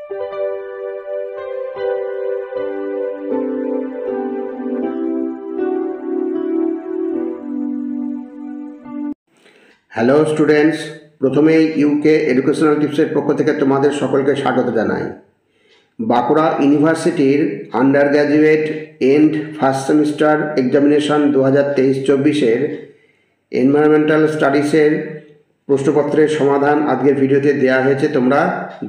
Hello students, প্রথমেই UK educational টিপসের পক্ষ থেকে তোমাদের সকলকে স্বাগত জানাই। বাঁকুড়া ইউনিভার্সিটির undergraduate and first semester examination 2023-24-এর এনভায়রনমেন্টাল স্টাডিজের প্রশ্নপত্রের সমাধান আজকের ভিডিওতে দেওয়া হয়েছে। তোমরা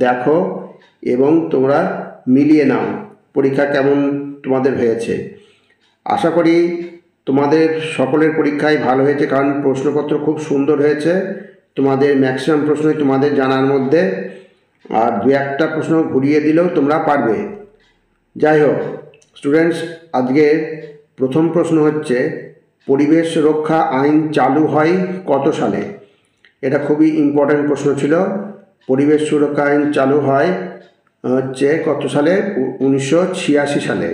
দেখো এবং তোমরা মিলিয়ে নাও পরীক্ষা কেমন তোমাদের হয়েছে। আশা করি তোমাদের সকলের পরীক্ষায় ভালো হয়েছে, কারণ প্রশ্নপত্র খুব সুন্দর হয়েছে। তোমাদের ম্যাক্সিমাম প্রশ্নই তোমাদের জানার মধ্যে, আর দু একটা প্রশ্ন ঘুরিয়ে দিলেও তোমরা পারবে। যাই হোক স্টুডেন্টস, আজকের প্রথম প্রশ্ন হচ্ছে পরিবেশ রক্ষা আইন চালু হয় কত সালে? এটা খুবই ইম্পর্ট্যান্ট প্রশ্ন ছিল। পরিবেশ সুরক্ষা আইন চালু হয় হচ্ছে কত সালে? 1986 সালে।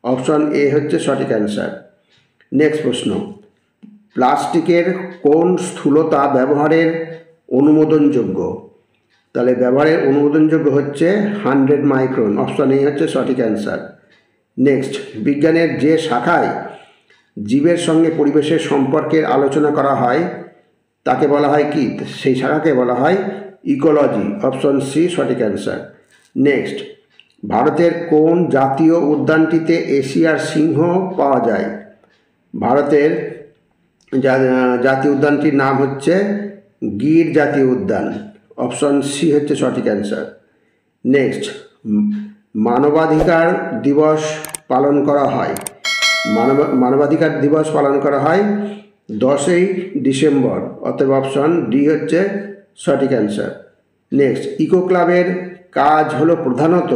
অপশন এ হচ্ছে সঠিক অ্যান্সার। নেক্সট প্রশ্ন, প্লাস্টিকের কোন স্থূলতা ব্যবহারের অনুমোদনযোগ্য? তাহলে ব্যবহারের অনুমোদনযোগ্য হচ্ছে 100 মাইক্রন। অপশন এ হচ্ছে সঠিক অ্যান্সার। নেক্সট, বিজ্ঞানের যে শাখায় জীবের সঙ্গে পরিবেশের সম্পর্কের আলোচনা করা হয় তাকে বলা হয় কি? সেই শাখাকে বলা হয় ইকোলজি। অপশন সি সঠিক অ্যান্সার। নেক্সট, ভারতের কোন জাতীয় উদ্যানটিতে এশিয়ার সিংহ পাওয়া যায়? ভারতের জাতীয় উদ্যানটির নাম হচ্ছে গির জাতীয় উদ্যান। অপশন সি হচ্ছে সঠিক অ্যান্সার। নেক্সট, মানবাধিকার দিবস পালন করা হয় মানবাধিকার দিবস পালন করা হয় 10ই ডিসেম্বর। অতএব অপশন ডি হচ্ছে সঠিক অ্যান্সার। নেক্সট, ইকো ক্লাবের কাজ হলো প্রধানত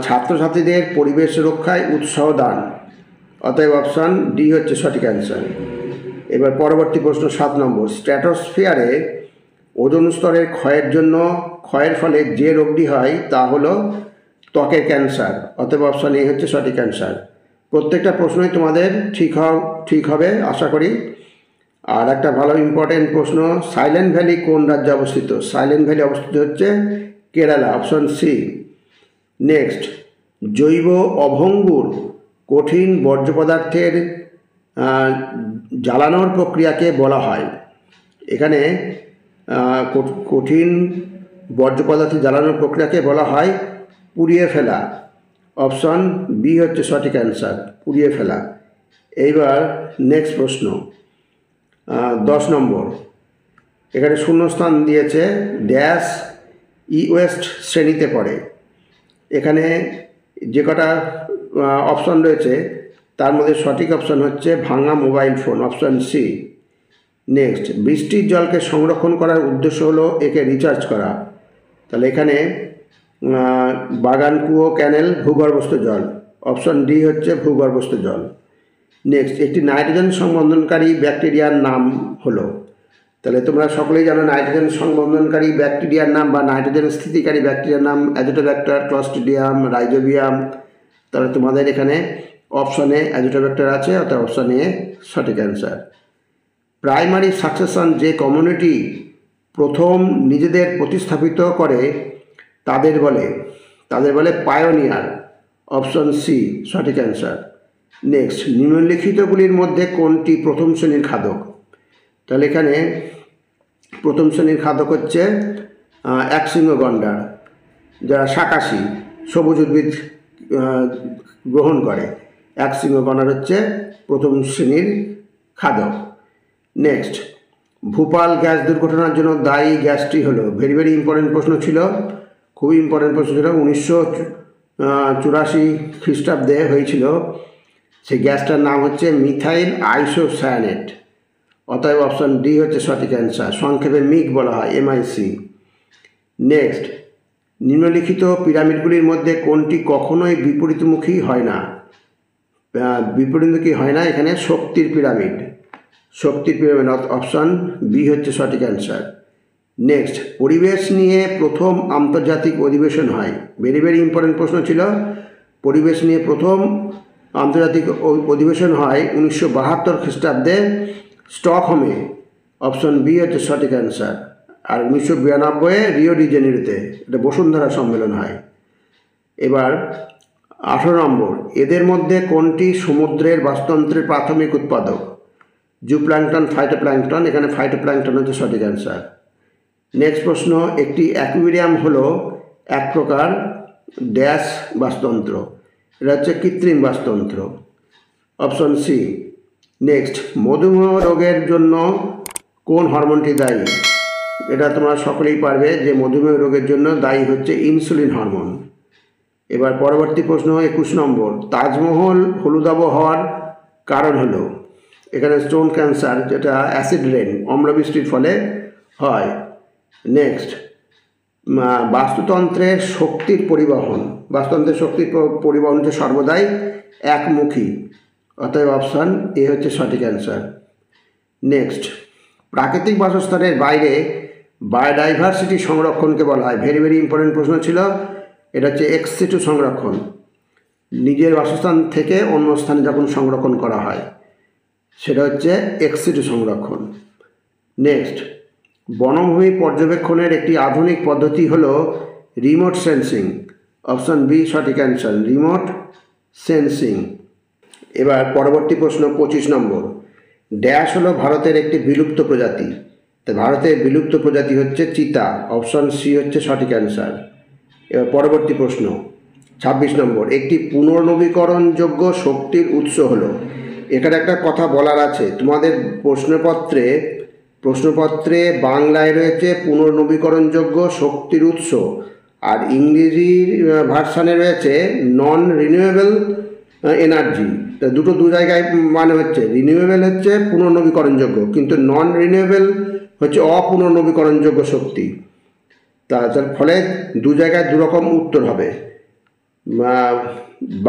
ছাত্রছাত্রীদের পরিবেশ রক্ষায় উৎসাহ দান। অতএব অপশন ডি হচ্ছে সঠিক অ্যান্সার। এবার পরবর্তী প্রশ্ন 7 নম্বর, স্ট্র্যাটোস্ফিয়ারে ওজোন স্তরের ক্ষয়ের ফলে যে রোগটি হয় তা হলো ত্বকের ক্যান্সার। অতএব অপশন এ হচ্ছে সঠিক অ্যান্সার। প্রত্যেকটা প্রশ্নই তোমাদের ঠিক হবে আশা করি। আর একটা ভালো ইম্পর্টেন্ট প্রশ্ন, সাইলেন্ট ভ্যালি কোন রাজ্যে অবস্থিত? সাইলেন্ট ভ্যালি অবস্থিত হচ্ছে কেরালা। Option C. নেক্সট, জৈব অভঙ্গুর কঠিন বর্জ্য পদার্থের জ্বালানোর প্রক্রিয়াকে বলা হয়। এখানে কঠিন বর্জ্য পদার্থের জ্বালানোর প্রক্রিয়াকে বলা হয় পুড়িয়ে ফেলা। অপশন বি হচ্ছে সঠিক অ্যান্সার, পুড়িয়ে ফেলা। এইবার নেক্সট প্রশ্ন 10 নম্বর, এখানে শূন্যস্থান দিয়েছে ড্যাশ ই ওয়েস্ট শ্রেণীতে পড়ে। এখানে যে কটা অপশন রয়েছে তার মধ্যে সঠিক অপশন হচ্ছে ভাঙা mobile phone. Option C. Next, বৃষ্টির জলকে সংরক্ষণ করার উদ্দেশ্য হলো একে রিচার্জ করা। তাহলে এখানে বাগান, কুয়ো, ক্যানেল, ভূগর্ভস্থ জল। অপশন ডি হচ্ছে ভূগর্ভস্থ জল। নেক্সট, একটি নাইট্রোজেন সংবন্ধনকারী ব্যাকটেরিয়ার নাম হলো? তাহলে তোমরা সকলেই জানো নাইট্রোজেন সংবন্ধনকারী ব্যাকটেরিয়ার নাম বা নাইট্রোজেন স্থিতিকারী ব্যাকটেরিয়ার নাম অ্যাজিটোব্যাক্টার, ক্লস্ট্রিডিয়াম, রাইজোবিয়াম। তাহলে তোমাদের এখানে অপশনে অ্যাজিটোব্যাক্টার আছে, অর্থাৎ অপশন এ সঠিক অ্যান্সার। প্রাইমারি সাকসেশন যে কমিউনিটি প্রথম নিজেদের প্রতিস্থাপিত করে তাদের বলে পায়োনিয়ার। অপশন সি সঠিক অ্যান্সার। নেক্সট, নিম্নলিখিতগুলির মধ্যে কোনটি প্রথম শ্রেণীর খাদক? তাহলে এখানে প্রথম শ্রেণীর খাদক হচ্ছে একশৃঙ্গ গন্ডার, যারা শাকাশী সবুজ উদ্ভিদ গ্রহণ করে। একশৃঙ্গ গন্ডার হচ্ছে প্রথম শ্রেণীর খাদক। নেক্সট, ভোপাল গ্যাস দুর্ঘটনার জন্য দায়ী গ্যাসটি হলো? ভেরি ইম্পর্টেন্ট প্রশ্ন ছিল, খুবই ইম্পর্টেন্ট প্রশ্ন ছিল। 1984 খ্রিস্টাব্দে হয়েছিল। সেই গ্যাসটার নাম হচ্ছে মিথাইল আইসোসায়ানেট। অতএব অপশন ডি হচ্ছে সঠিক অ্যান্সার। সংক্ষেপে মিগ বলা হয়, MIC। নেক্সট, নিম্নলিখিত পিরামিডগুলির মধ্যে কোনটি কখনোই বিপরীতমুখী হয় না? এখানে শক্তির পিরামিড। অপশন বি হচ্ছে সঠিক অ্যান্সার। নেক্সট, পরিবেশ নিয়ে প্রথম আন্তর্জাতিক অধিবেশন হয়? ভেরি ইম্পর্টেন্ট প্রশ্ন ছিল। পরিবেশ নিয়ে প্রথম আন্তর্জাতিক অধিবেশন হয় 1972 খ্রিস্টাব্দে স্টকহোমে। অপশন বি হচ্ছে সঠিক অ্যান্সার। আর 1992 রিও ডি জেনিরোতে এটা বসুন্ধরা সম্মেলন হয়। এবার 18 নম্বর, এদের মধ্যে কোনটি সমুদ্রের বাস্তুতন্ত্রের প্রাথমিক উৎপাদক? Zooplankton, phytoplankton. এখানে ফাইটোপ্ল্যাঙ্কটন হচ্ছে সঠিক অ্যান্সার। নেক্সট প্রশ্ন, একটি অ্যাকুয়ারিয়াম হলো এক প্রকার ড্যাশ বাস্তুতন্ত্র। এটা হচ্ছে কৃত্রিম বাস্তুতন্ত্র, অপশন সি। নেক্সট, মধুমেহ রোগের জন্য কোন হরমোনটি দায়ী? এটা তোমরা সকলেই পারবে যে মধুমেহ রোগের জন্য দায়ী হচ্ছে ইনসুলিন হরমোন। এবার পরবর্তী প্রশ্ন 21 নম্বর, তাজমহল হলুদাভ হওয়ার কারণ হলো? এখানে স্টোন ক্যান্সার, যেটা অ্যাসিড রেন, অম্লবৃষ্টির ফলে হয়। নেক্সট, বাস্তুতন্ত্রের শক্তির পরিবহন। বাস্তুতন্ত্রের শক্তির পরিবহন হচ্ছে সর্বদাই একমুখী, অতএব অপশান এ হচ্ছে সঠিক অ্যান্সার। নেক্সট, প্রাকৃতিক বাসস্থানের বাইরে বায়োডাইভার্সিটি সংরক্ষণকে বলা হয়। ভেরি ভেরি ইম্পর্টেন্ট প্রশ্ন ছিল। এটা হচ্ছে এক্স সিটু সংরক্ষণ, নিজের বাসস্থান থেকে অন্য স্থানে যখন সংরক্ষণ করা হয় সেটা হচ্ছে এক্স সিটু সংরক্ষণ। নেক্সট, বনভূমি পর্যবেক্ষণের একটি আধুনিক পদ্ধতি হলো রিমোট সেন্সিং। অপশান বি সঠিক অ্যান্সার, রিমোট সেন্সিং। এবার পরবর্তী প্রশ্ন 25 নম্বর, ড্যাশ হলো ভারতের একটি বিলুপ্ত প্রজাতি। তো ভারতের বিলুপ্ত প্রজাতি হচ্ছে চিতা। অপশান সি হচ্ছে সঠিক অ্যান্সার। এবার পরবর্তী প্রশ্ন 26 নম্বর, একটি পুনর্নবীকরণযোগ্য শক্তির উৎস হলো? এখানে একটা কথা বলার আছে, তোমাদের প্রশ্নপত্রে বাংলায় রয়েছে পুনর্নবীকরণযোগ্য শক্তির উৎস, আর ইংরেজি ভার্সানে রয়েছে নন রিনিউয়েবল এনার্জি। দুটো দু জায়গায় মানে হচ্ছে, রিনিউয়েবল হচ্ছে পুনর্নবীকরণযোগ্য, কিন্তু নন রিনিউয়েবল হচ্ছে অপুনর্নবীকরণযোগ্য শক্তি। তার ফলে দু জায়গায় দুরকম উত্তর হবে।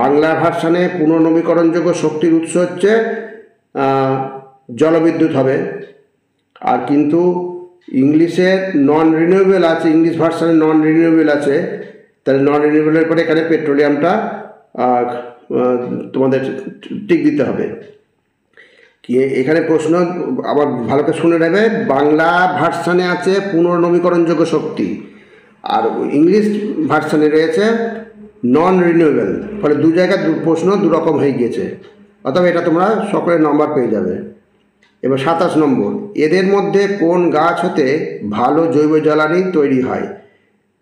বাংলা ভার্সানে পুনর্নবীকরণযোগ্য শক্তির উৎস হচ্ছে জলবিদ্যুৎ হবে, আর কিন্তু ইংলিশে নন রিনিউয়েবল আছে, ইংলিশ ভার্সানে নন রিনিউয়েবল আছে। তাহলে নন রিনিউয়েবলের পরে এখানে পেট্রোলিয়ামটা তোমাদের টিক দিতে হবে। কি এখানে প্রশ্ন আবার ভালো করে শুনে নেবে, বাংলা ভার্সানে আছে পুনর্নবীকরণযোগ্য শক্তি, আর ইংলিশ ভার্সানে রয়েছে নন রিনিউয়েবল। ফলে দু জায়গায় প্রশ্ন দুরকম হয়ে গিয়েছে, অথবা এটা তোমরা সকলের নম্বর পেয়ে যাবে। এবার 27 নম্বর, এদের মধ্যে কোন গাছ হতে ভালো জৈব জ্বালানি তৈরি হয়?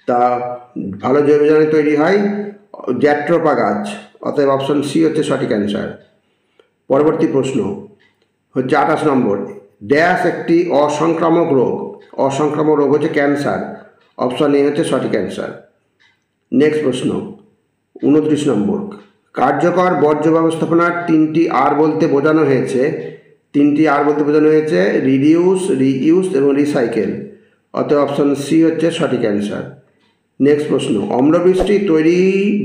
তা ভালো জৈব জ্বালানি তৈরি হয় জ্যাট্রোপা গাছ, অতএব অপশন সি হচ্ছে সঠিক অ্যান্সার। পরবর্তী প্রশ্ন হচ্ছে 28 নম্বর, ড্যাশ একটি অসংক্রামক রোগ। অসংক্রামক রোগ হচ্ছে ক্যান্সার, অপশন এ হচ্ছে সঠিক অ্যান্সার। নেক্সট প্রশ্ন 29 নম্বর, কার্যকর বর্জ্য ব্যবস্থাপনার 3টি আর বলতে বোঝানো হয়েছে। 3টি আর বলতে বোঝানো হয়েছে রিডিউস, রিইউজ এবং রিসাইকেল, অতএব অপশন সি হচ্ছে সঠিক অ্যান্সার। নেক্সট প্রশ্ন, অম্লবৃষ্টি তৈরি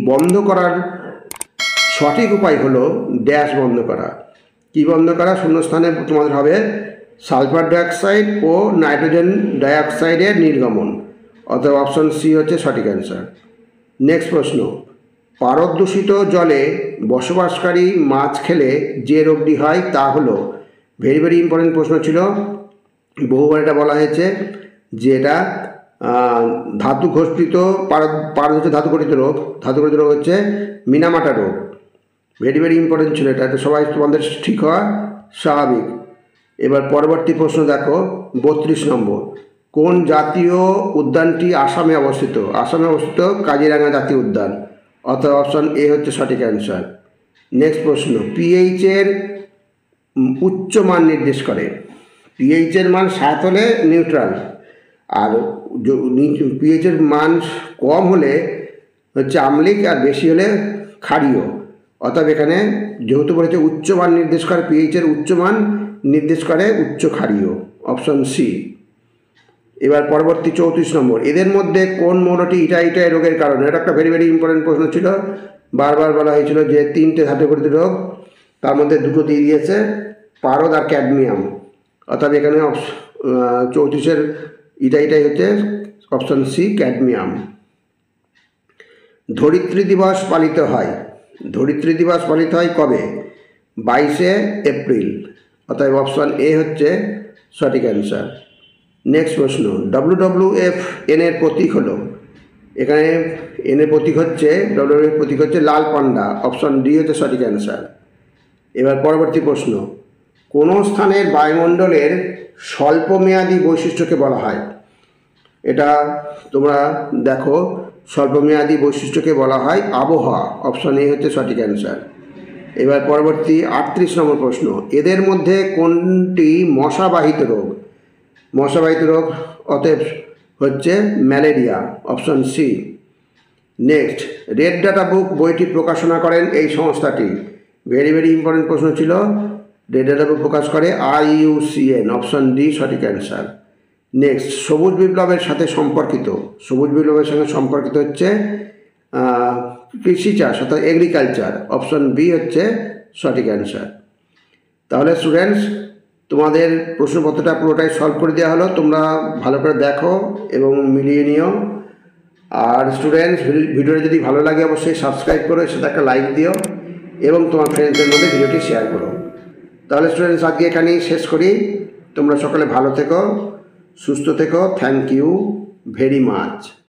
বন্ধ করার সঠিক উপায় হলো ড্যাশ বন্ধ করা। কি বন্ধ করা? শূন্যস্থানে তোমাদের হবে সালফার ডাইঅক্সাইড ও নাইট্রোজেন ডাইঅক্সাইডের নির্গমন, অতএব অপশন সি হচ্ছে সঠিক অ্যান্সার। নেক্সট প্রশ্ন, পারদ দূষিত জলে বসবাসকারী মাছ খেলে যে রোগটি হয় তা হলো? ভেরি ভেরি ইম্পর্টেন্ট প্রশ্ন ছিল, বহুবার এটা বলা হয়েছে যে এটা ধাতু ঘটিত পারদ হচ্ছে ধাতু ঘটিত রোগ। ধাতু ঘটিত রোগ হচ্ছে মিনামাটা রোগ। ভেরি ভেরি ইম্পর্টেন্ট ছিল এটা, সবাই তোমাদের ঠিক হওয়া স্বাভাবিক। এবার পরবর্তী প্রশ্ন দেখো 32 নম্বর, কোন জাতীয় উদ্যানটি আসামে অবস্থিত? আসামে অবস্থিত কাজিরাঙা জাতীয় উদ্যান, অর্থাৎ অপশন এ হচ্ছে সঠিক অ্যান্সার। নেক্সট প্রশ্ন, পিএইচের উচ্চ মান নির্দেশ করে। পিএইচের মান 7 হলে নিউট্রাল, আর পিএইচের মান কম হলে হচ্ছে আম্লিক, আর বেশি হলে ক্ষারীয়। অর্থাৎ এখানে যেহেতু বলেছে উচ্চ মান নির্দেশ করে, পিএইচের উচ্চ মান নির্দেশ করে উচ্চ ক্ষারীয়, অপশন সি। এবার পরবর্তী 34 নম্বর, এদের মধ্যে কোন মৌলটি ইটাইটাই রোগের কারণ? এটা একটা ভেরি ভেরি ইম্পর্টেন্ট প্রশ্ন ছিল, বারবার বলা হয়েছিল যে 3টে ধাতু ঘটিত রোগ, তার মধ্যে দুটো দিয়ে দিয়েছে, পারদ আর ক্যাডমিয়াম, অর্থাৎ এখানে 34-এর ইটাইটাই হচ্ছে অপশন সি ক্যাডমিয়াম। ধরিত্রী দিবস পালিত হয়। ধরিত্রী দিবস পালিত হয় কবে? 22শে এপ্রিল, অর্থাৎ অপশন এ হচ্ছে সঠিক অ্যান্সার। নেক্সট প্রশ্ন, WWF এন এর প্রতীক হলো, এখানে এন এর প্রতীক হচ্ছে, WWF প্রতীক হচ্ছে লাল পান্ডা, অপশন ডি হচ্ছে সঠিক অ্যান্সার। এবার পরবর্তী প্রশ্ন, কোন স্থানের বায়ুমণ্ডলের স্বল্পমেয়াদী বৈশিষ্ট্যকে বলা হয়? এটা তোমরা দেখো, স্বল্পমেয়াদী বৈশিষ্ট্যকে বলা হয় আবহাওয়া, অপশন এ হচ্ছে সঠিক অ্যান্সার। এবার পরবর্তী 38 নম্বর প্রশ্ন, এদের মধ্যে কোনটি মশাবাহিত রোগ? মশাবাহিত রোগ অতএব হচ্ছে ম্যালেরিয়া, option C. Next, Red Data Book বইটি প্রকাশনা করেন এই সংস্থাটি? ভেরি ভেরি ইম্পর্টেন্ট প্রশ্ন ছিল। রেড ডাটা বুক প্রকাশ করে IUCN, অপশন ডি সঠিক অ্যান্সার। নেক্সট, সবুজ বিপ্লবের সাথে সম্পর্কিত, সবুজ বিপ্লবের সঙ্গে সম্পর্কিত হচ্ছে কৃষি চাষ অর্থাৎ এগ্রিকালচার, অপশন বি হচ্ছে সঠিক অ্যান্সার। তাহলে স্টুডেন্টস, তোমাদের প্রশ্নপত্রটা পুরোটাই সলভ করে দেওয়া হলো, তোমরা ভালো করে দেখো এবং মিলিয়ে নিও। আর স্টুডেন্টস, ভিডিওটা যদি ভালো লাগে অবশ্যই সাবস্ক্রাইব করো, সেটা একটা লাইক দিও এবং তোমার ফ্রেন্ডসদের মধ্যে ভিডিওটি শেয়ার করো। তাহলে স্টুডেন্টস, আজকে এখানেই শেষ করি। তোমরা সকলে ভালো থেকো, সুস্থ থেকো। Thank you very much.